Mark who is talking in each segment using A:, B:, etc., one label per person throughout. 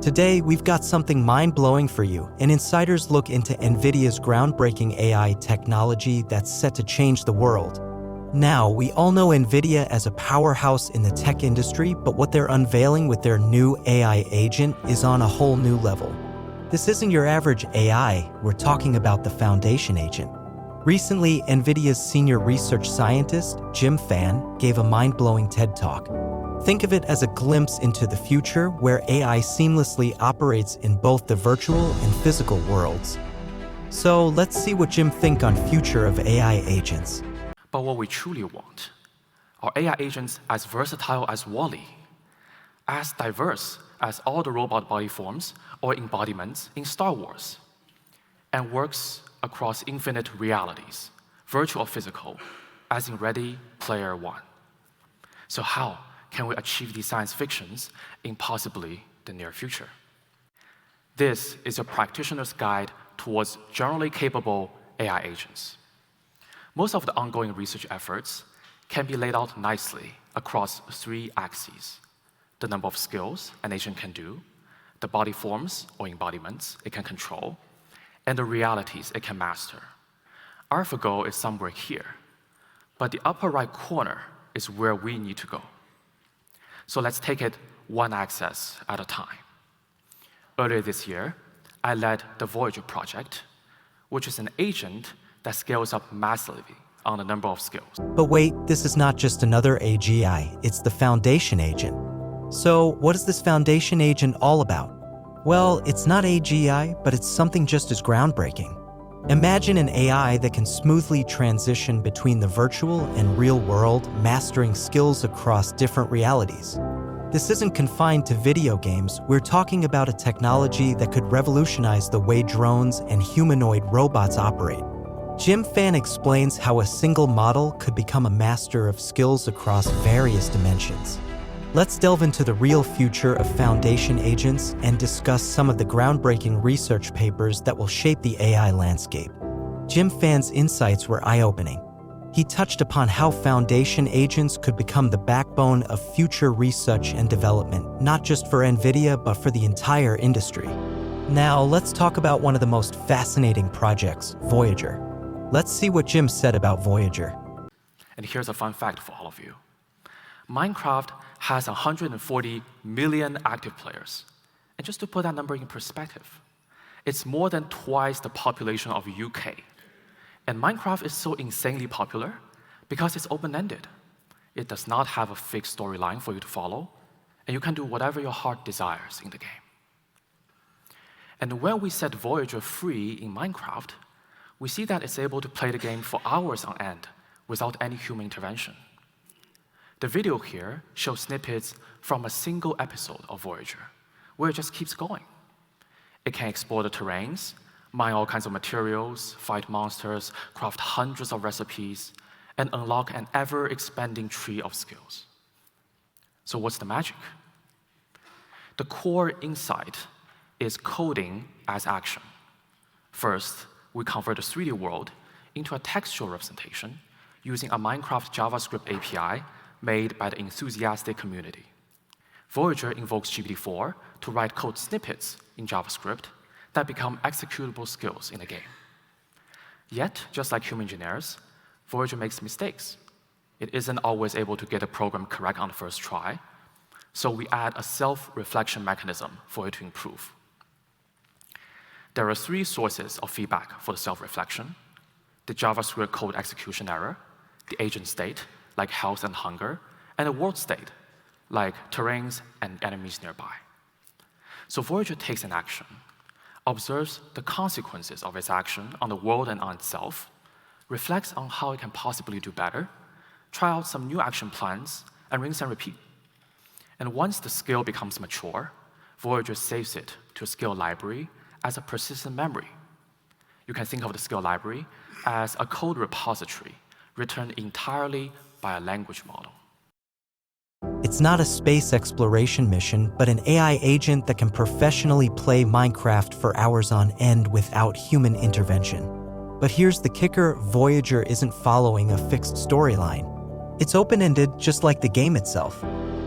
A: Today, we've got something mind-blowing for you, an insider's look into Nvidia's groundbreaking AI technology that's set to change the world. Now, we all know Nvidia as a powerhouse in the tech industry, but what they're unveiling with their new AI agent is on a whole new level. This isn't your average AI, we're talking about the foundation agent. Recently, Nvidia's senior research scientist, Jim Fan, gave a mind-blowing TED Talk. Think of it as a glimpse into the future where AI seamlessly operates in both the virtual and physical worlds. So let's see what Jim thinks on future of AI agents.
B: But what we truly want are AI agents as versatile as Wall-E, as diverse as all the robot body forms or embodiments in Star Wars, and works across infinite realities, virtual or physical, as in Ready Player One. So how can we achieve these science fictions in possibly the near future? This is a practitioner's guide towards generally capable AI agents. Most of the ongoing research efforts can be laid out nicely across 3 axes: the number of skills an agent can do, the body forms or embodiments it can control, and the realities it can master. Our goal is somewhere here, but the upper right corner is where we need to go. So let's take it one axis at a time. Earlier this year, I led the Voyager project, which is an agent that scales up massively on a number of skills.
A: But wait, this is not just another AGI, it's the foundation agent. So what is this foundation agent all about? Well, it's not AGI, but it's something just as groundbreaking. Imagine an AI that can smoothly transition between the virtual and real world, mastering skills across different realities. This isn't confined to video games, we're talking about a technology that could revolutionize the way drones and humanoid robots operate. Jim Fan explains how a single model could become a master of skills across various dimensions. Let's delve into the real future of foundation agents and discuss some of the groundbreaking research papers that will shape the AI landscape. Jim Fan's insights were eye-opening. He touched upon how foundation agents could become the backbone of future research and development, not just for Nvidia, but for the entire industry. Now, let's talk about one of the most fascinating projects, Voyager. Let's see what Jim said about Voyager.
B: And here's a fun fact for all of you. Minecraft has 140 million active players. And just to put that number in perspective, it's more than twice the population of UK. And Minecraft is so insanely popular because it's open-ended. It does not have a fixed storyline for you to follow, and you can do whatever your heart desires in the game. And when we set Voyager free in Minecraft, we see that it's able to play the game for hours on end without any human intervention. The video here shows snippets from a single episode of Voyager, where it just keeps going. It can explore the terrains, mine all kinds of materials, fight monsters, craft hundreds of recipes, and unlock an ever-expanding tree of skills. So what's the magic? The core insight is coding as action. First, we convert the 3D world into a textual representation using a Minecraft JavaScript API made by the enthusiastic community. Voyager invokes GPT-4 to write code snippets in JavaScript that become executable skills in the game. Yet, just like human engineers, Voyager makes mistakes. It isn't always able to get a program correct on the first try, so we add a self-reflection mechanism for it to improve. There are 3 sources of feedback for the self-reflection: the JavaScript code execution error, the agent state, like health and hunger, and a world state, like terrains and enemies nearby. So Voyager takes an action, observes the consequences of its action on the world and on itself, reflects on how it can possibly do better, try out some new action plans, and rinse and repeat. And once the skill becomes mature, Voyager saves it to a skill library as a persistent memory. You can think of the skill library as a code repository written entirely by a language model.
A: It's not a space exploration mission, but an AI agent that can professionally play Minecraft for hours on end without human intervention. But here's the kicker: Voyager isn't following a fixed storyline. It's open-ended, just like the game itself.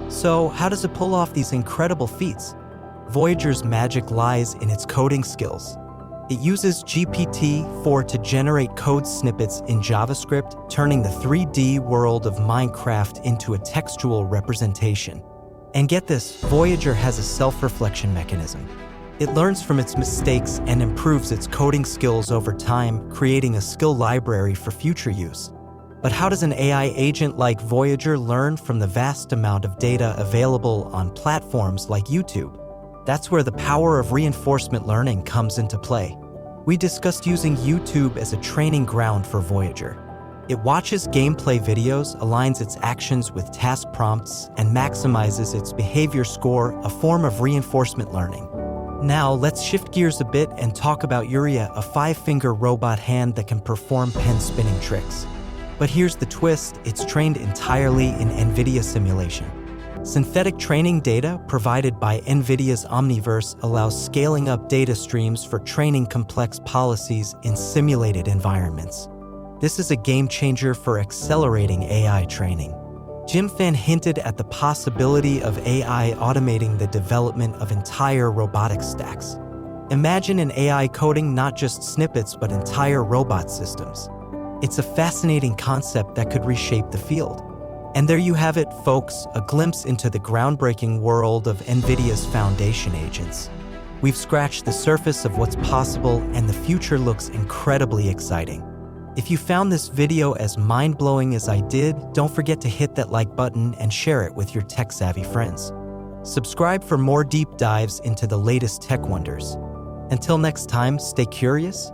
A: So how does it pull off these incredible feats? Voyager's magic lies in its coding skills. It uses GPT-4 to generate code snippets in JavaScript, turning the 3D world of Minecraft into a textual representation. And get this, Voyager has a self-reflection mechanism. It learns from its mistakes and improves its coding skills over time, creating a skill library for future use. But how does an AI agent like Voyager learn from the vast amount of data available on platforms like YouTube? That's where the power of reinforcement learning comes into play. We discussed using YouTube as a training ground for Voyager. It watches gameplay videos, aligns its actions with task prompts, and maximizes its behavior score, a form of reinforcement learning. Now, let's shift gears a bit and talk about Urea, a 5-finger robot hand that can perform pen-spinning tricks. But here's the twist, it's trained entirely in Nvidia simulation. Synthetic training data provided by Nvidia's Omniverse allows scaling up data streams for training complex policies in simulated environments. This is a game changer for accelerating AI training. Jim Fan hinted at the possibility of AI automating the development of entire robotic stacks. Imagine an AI coding not just snippets but entire robot systems. It's a fascinating concept that could reshape the field. And there you have it, folks, a glimpse into the groundbreaking world of Nvidia's foundation agents. We've scratched the surface of what's possible, and the future looks incredibly exciting. If you found this video as mind-blowing as I did, don't forget to hit that like button and share it with your tech-savvy friends. Subscribe for more deep dives into the latest tech wonders. Until next time, stay curious,